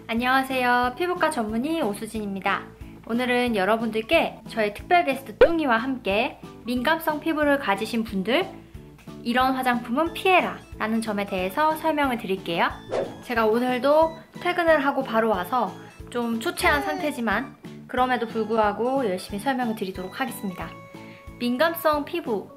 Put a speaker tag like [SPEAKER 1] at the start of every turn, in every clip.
[SPEAKER 1] 안녕하세요. 피부과 전문의 오수진입니다. 오늘은 여러분들께 저의 특별 게스트 뚱이와 함께 민감성 피부를 가지신 분들 이런 화장품은 피해라 라는 점에 대해서 설명을 드릴게요. 제가 오늘도 퇴근을 하고 바로 와서 좀 초췌한 상태지만 그럼에도 불구하고 열심히 설명을 드리도록 하겠습니다. 민감성 피부,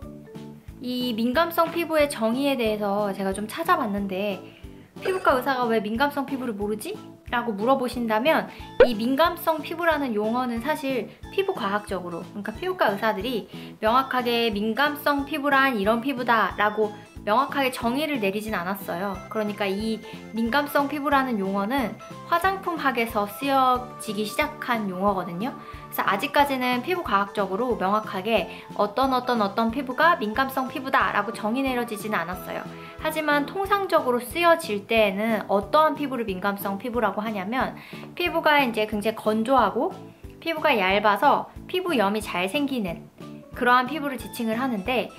[SPEAKER 1] 이 민감성 피부의 정의에 대해서 제가 좀 찾아봤는데 피부과 의사가 왜 민감성 피부를 모르지? 라고 물어보신다면 이 민감성 피부라는 용어는 사실 피부과학적으로, 그러니까 피부과 의사들이 명확하게 민감성 피부란 이런 피부다 라고 명확하게 정의를 내리진 않았어요. 그러니까 이 민감성 피부라는 용어는 화장품학에서 쓰여지기 시작한 용어거든요. 그래서 아직까지는 피부과학적으로 명확하게 어떤 피부가 민감성 피부다 라고 정의 내려지지는 않았어요. 하지만 통상적으로 쓰여질 때에는 어떠한 피부를 민감성 피부라고 하냐면 피부가 이제 굉장히 건조하고 피부가 얇아서 피부염이 잘 생기는 그러한 피부를 지칭을 하는데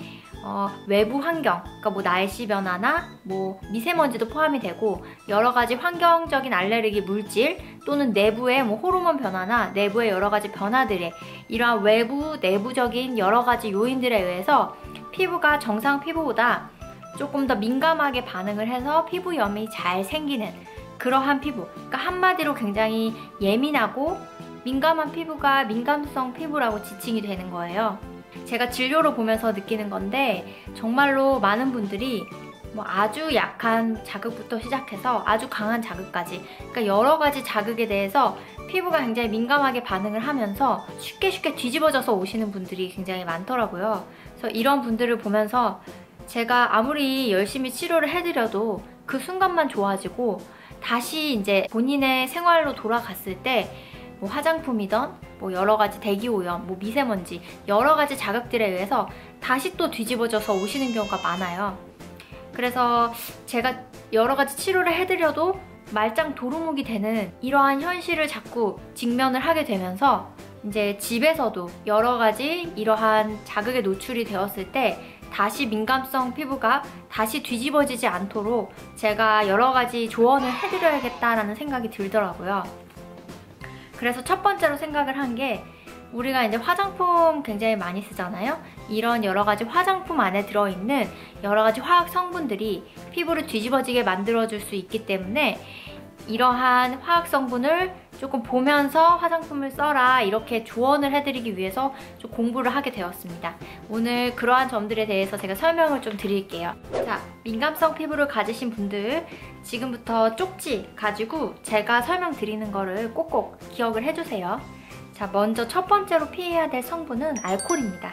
[SPEAKER 1] 외부 환경, 그러니까 뭐 날씨 변화나 뭐 미세먼지도 포함이 되고 여러 가지 환경적인 알레르기 물질 또는 내부의 뭐 호르몬 변화나 내부의 여러 가지 변화들에 이러한 외부, 내부적인 여러 가지 요인들에 의해서 피부가 정상 피부보다 조금 더 민감하게 반응을 해서 피부염이 잘 생기는 그러한 피부, 그러니까 한마디로 굉장히 예민하고 민감한 피부가 민감성 피부라고 지칭이 되는 거예요. 제가 진료로 보면서 느끼는 건데 정말로 많은 분들이 뭐 아주 약한 자극부터 시작해서 아주 강한 자극까지, 그러니까 여러 가지 자극에 대해서 피부가 굉장히 민감하게 반응을 하면서 쉽게 뒤집어져서 오시는 분들이 굉장히 많더라고요. 그래서 이런 분들을 보면서 제가 아무리 열심히 치료를 해드려도 그 순간만 좋아지고 다시 이제 본인의 생활로 돌아갔을 때 뭐 화장품이던 뭐 여러 가지 대기오염, 뭐 미세먼지 여러 가지 자극들에 의해서 다시 또 뒤집어져서 오시는 경우가 많아요. 그래서 제가 여러 가지 치료를 해드려도 말짱 도루묵이 되는 이러한 현실을 자꾸 직면을 하게 되면서 이제 집에서도 여러 가지 이러한 자극에 노출이 되었을 때 다시 민감성 피부가 다시 뒤집어지지 않도록 제가 여러 가지 조언을 해드려야겠다라는 생각이 들더라고요. 그래서 첫 번째로 생각을 한 게 우리가 이제 화장품 굉장히 많이 쓰잖아요. 이런 여러 가지 화장품 안에 들어있는 여러 가지 화학 성분들이 피부를 뒤집어지게 만들어줄 수 있기 때문에 이러한 화학 성분을 조금 보면서 화장품을 써라 이렇게 조언을 해드리기 위해서 좀 공부를 하게 되었습니다. 오늘 그러한 점들에 대해서 제가 설명을 좀 드릴게요. 자, 민감성 피부를 가지신 분들 지금부터 쪽지 가지고 제가 설명드리는 거를 꼭꼭 기억을 해주세요. 자, 먼저 첫 번째로 피해야 될 성분은 알코올입니다.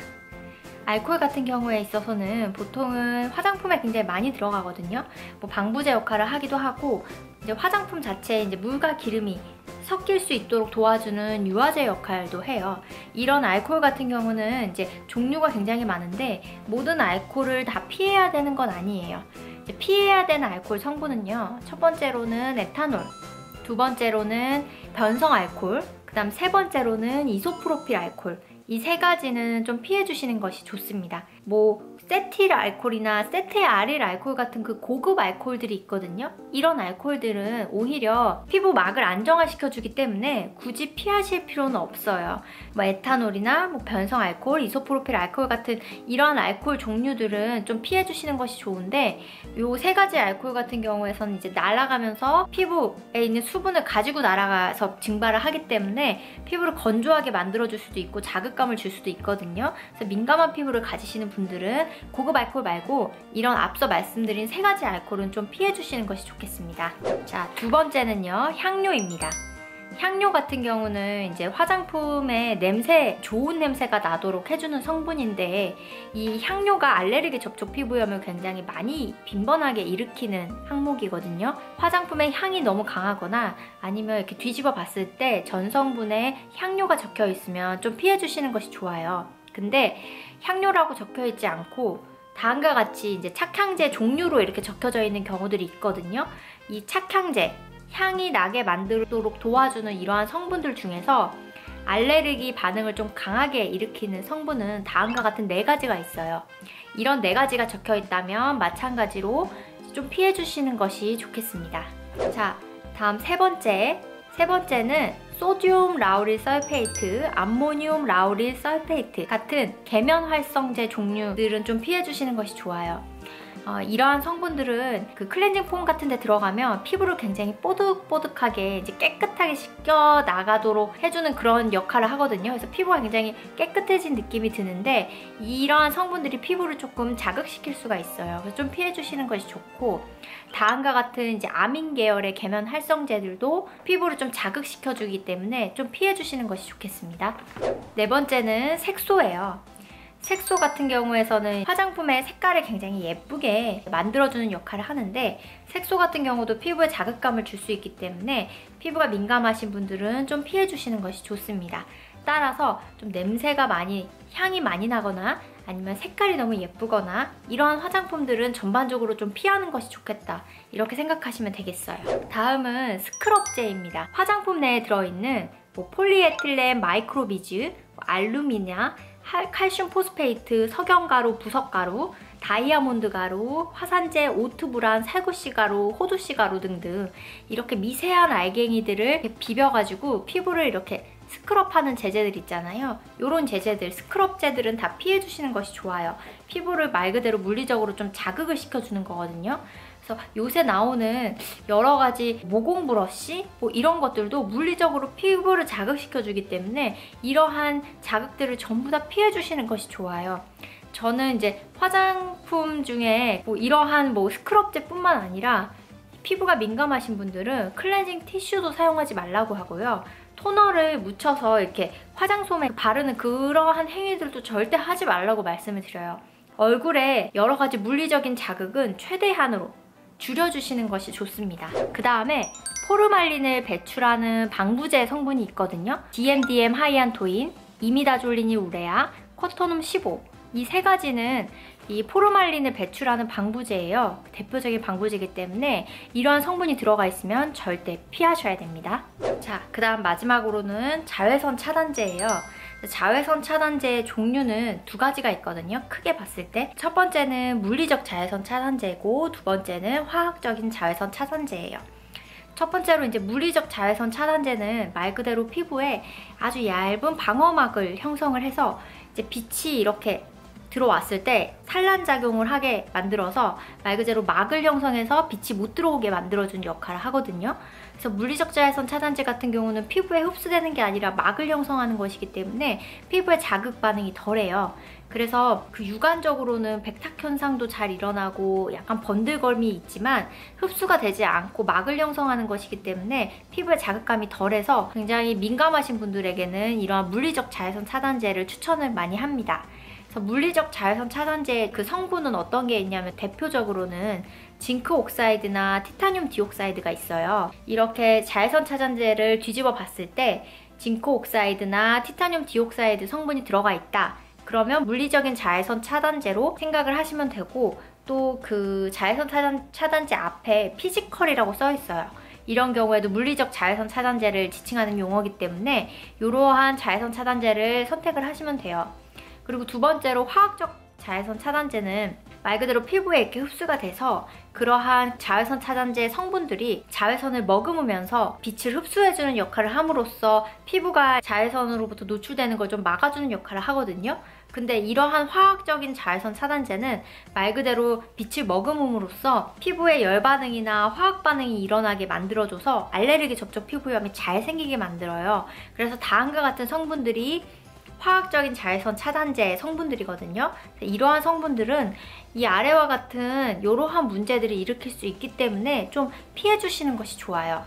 [SPEAKER 1] 알코올 같은 경우에 있어서는 보통은 화장품에 굉장히 많이 들어가거든요. 뭐 방부제 역할을 하기도 하고 이제 화장품 자체에 이제 물과 기름이 섞일 수 있도록 도와주는 유화제 역할도 해요. 이런 알코올 같은 경우는 이제 종류가 굉장히 많은데 모든 알코올을 다 피해야 되는 건 아니에요. 이제 피해야 되는 알코올 성분은요. 첫 번째로는 에탄올, 두 번째로는 변성 알코올, 그 다음 세 번째로는 이소프로필 알코올. 이 세 가지는 좀 피해주시는 것이 좋습니다. 뭐 세틸 알코올이나 세테아릴 알코올 같은 그 고급 알코올들이 있거든요. 이런 알코올들은 오히려 피부 막을 안정화시켜주기 때문에 굳이 피하실 필요는 없어요. 뭐 에탄올이나 뭐 변성 알코올, 이소프로필 알코올 같은 이런 알코올 종류들은 좀 피해주시는 것이 좋은데 요 세 가지 알코올 같은 경우에서는 이제 날아가면서 피부에 있는 수분을 가지고 날아가서 증발을 하기 때문에 피부를 건조하게 만들어줄 수도 있고 자극감을 줄 수도 있거든요. 그래서 민감한 피부를 가지시는 분들은 고급 알코올 말고 이런 앞서 말씀드린 세 가지 알코올은 좀 피해주시는 것이 좋겠습니다. 자, 두 번째는요, 향료입니다. 향료 같은 경우는 이제 화장품의 냄새, 좋은 냄새가 나도록 해주는 성분인데 이 향료가 알레르기 접촉 피부염을 굉장히 많이 빈번하게 일으키는 항목이거든요. 화장품의 향이 너무 강하거나 아니면 이렇게 뒤집어 봤을 때 전성분에 향료가 적혀 있으면 좀 피해주시는 것이 좋아요. 근데 향료라고 적혀 있지 않고 다음과 같이 이제 착향제 종류로 이렇게 적혀져 있는 경우들이 있거든요. 이 착향제, 향이 나게 만들도록 도와주는 이러한 성분들 중에서 알레르기 반응을 좀 강하게 일으키는 성분은 다음과 같은 4가지가 있어요. 이런 4가지가 적혀 있다면 마찬가지로 좀 피해주시는 것이 좋겠습니다. 자, 다음 세 번째는 소듐 라우릴 설페이트, 암모늄 라우릴 설페이트 같은 계면 활성제 종류들은 좀 피해주시는 것이 좋아요. 이러한 성분들은 그 클렌징 폼 같은 데 들어가면 피부를 굉장히 뽀득뽀득하게 이제 깨끗하게 씻겨 나가도록 해주는 그런 역할을 하거든요. 그래서 피부가 굉장히 깨끗해진 느낌이 드는데 이러한 성분들이 피부를 조금 자극시킬 수가 있어요. 그래서 좀 피해주시는 것이 좋고, 다음과 같은 이제 아민 계열의 계면 활성제들도 피부를 좀 자극시켜주기 때문에 좀 피해주시는 것이 좋겠습니다. 네 번째는 색소예요. 색소 같은 경우에서는 화장품의 색깔을 굉장히 예쁘게 만들어주는 역할을 하는데, 색소 같은 경우도 피부에 자극감을 줄 수 있기 때문에 피부가 민감하신 분들은 좀 피해주시는 것이 좋습니다. 따라서 좀 향이 많이 나거나 아니면 색깔이 너무 예쁘거나 이러한 화장품들은 전반적으로 좀 피하는 것이 좋겠다, 이렇게 생각하시면 되겠어요. 다음은 스크럽제입니다. 화장품 내에 들어있는 폴리에틸렌 마이크로비즈, 알루미냐, 칼슘 포스페이트, 석영가루, 부석가루, 다이아몬드 가루, 화산재, 오트브란, 살구씨 가루, 호두씨 가루 등등 이렇게 미세한 알갱이들을 이렇게 비벼가지고 피부를 이렇게 스크럽하는 제제들 있잖아요. 이런 제제들, 스크럽제들은 다 피해주시는 것이 좋아요. 피부를 말 그대로 물리적으로 좀 자극을 시켜주는 거거든요. 그래서 요새 나오는 여러 가지 모공 브러쉬 이런 것들도 물리적으로 피부를 자극시켜주기 때문에 이러한 자극들을 전부 다 피해주시는 것이 좋아요. 저는 이제 화장품 중에 이러한 스크럽제뿐만 아니라 피부가 민감하신 분들은 클렌징 티슈도 사용하지 말라고 하고요. 토너를 묻혀서 이렇게 화장솜에 바르는 그러한 행위들도 절대 하지 말라고 말씀을 드려요. 얼굴에 여러 가지 물리적인 자극은 최대한으로 줄여주시는 것이 좋습니다. 그 다음에 포르말린을 배출하는 방부제 성분이 있거든요. DMDM 하이안토인, 이미다졸린이 우레아, 쿼터눔 15 이 세 가지는 이 포르말린을 배출하는 방부제예요. 대표적인 방부제이기 때문에 이러한 성분이 들어가 있으면 절대 피하셔야 됩니다. 자, 그 다음 마지막으로는 자외선 차단제예요. 자외선 차단제의 종류는 두 가지가 있거든요. 크게 봤을 때 첫 번째는 물리적 자외선 차단제고, 두 번째는 화학적인 자외선 차단제예요. 첫 번째로 이제 물리적 자외선 차단제는 말 그대로 피부에 아주 얇은 방어막을 형성을 해서 이제 빛이 이렇게 들어왔을 때 산란작용을 하게 만들어서 말 그대로 막을 형성해서 빛이 못 들어오게 만들어준 역할을 하거든요. 그래서 물리적 자외선 차단제 같은 경우는 피부에 흡수되는 게 아니라 막을 형성하는 것이기 때문에 피부에 자극 반응이 덜해요. 그래서 그 육안적으로는 백탁 현상도 잘 일어나고 약간 번들거림이 있지만 흡수가 되지 않고 막을 형성하는 것이기 때문에 피부에 자극감이 덜해서 굉장히 민감하신 분들에게는 이러한 물리적 자외선 차단제를 추천을 많이 합니다. 물리적 자외선 차단제의 그 성분은 어떤 게 있냐면 대표적으로는 징크 옥사이드나 티타늄 디옥사이드가 있어요. 이렇게 자외선 차단제를 뒤집어 봤을 때 징크 옥사이드나 티타늄 디옥사이드 성분이 들어가 있다. 그러면 물리적인 자외선 차단제로 생각을 하시면 되고, 또 그 자외선 차단제 앞에 피지컬이라고 써 있어요. 이런 경우에도 물리적 자외선 차단제를 지칭하는 용어이기 때문에 이러한 자외선 차단제를 선택을 하시면 돼요. 그리고 두 번째로 화학적 자외선 차단제는 말 그대로 피부에 이렇게 흡수가 돼서 그러한 자외선 차단제 성분들이 자외선을 머금으면서 빛을 흡수해주는 역할을 함으로써 피부가 자외선으로부터 노출되는 걸 좀 막아주는 역할을 하거든요. 근데 이러한 화학적인 자외선 차단제는 말 그대로 빛을 머금음으로써 피부에 열 반응이나 화학 반응이 일어나게 만들어줘서 알레르기 접촉 피부염이 잘 생기게 만들어요. 그래서 다음과 같은 성분들이 화학적인 자외선 차단제 성분들이거든요. 이러한 성분들은 이 아래와 같은 이러한 문제들을 일으킬 수 있기 때문에 좀 피해주시는 것이 좋아요.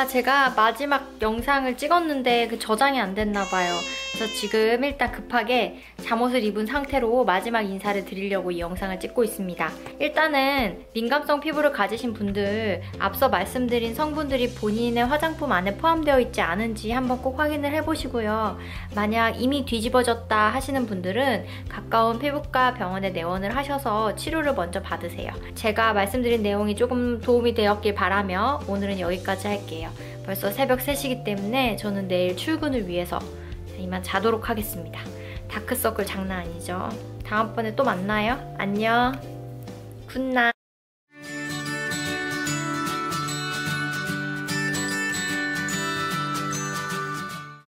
[SPEAKER 1] 제가 마지막 영상을 찍었는데 그 저장이 안 됐나 봐요. 그래서 지금 일단 급하게 잠옷을 입은 상태로 마지막 인사를 드리려고 이 영상을 찍고 있습니다. 일단은 민감성 피부를 가지신 분들, 앞서 말씀드린 성분들이 본인의 화장품 안에 포함되어 있지 않은지 한번 꼭 확인을 해보시고요. 만약 이미 뒤집어졌다 하시는 분들은 가까운 피부과 병원에 내원을 하셔서 치료를 먼저 받으세요. 제가 말씀드린 내용이 조금 도움이 되었길 바라며 오늘은 여기까지 할게요. 벌써 새벽 3시기 때문에 저는 내일 출근을 위해서 이만 자도록 하겠습니다. 다크서클 장난 아니죠? 다음번에 또 만나요. 안녕. 굿나잇.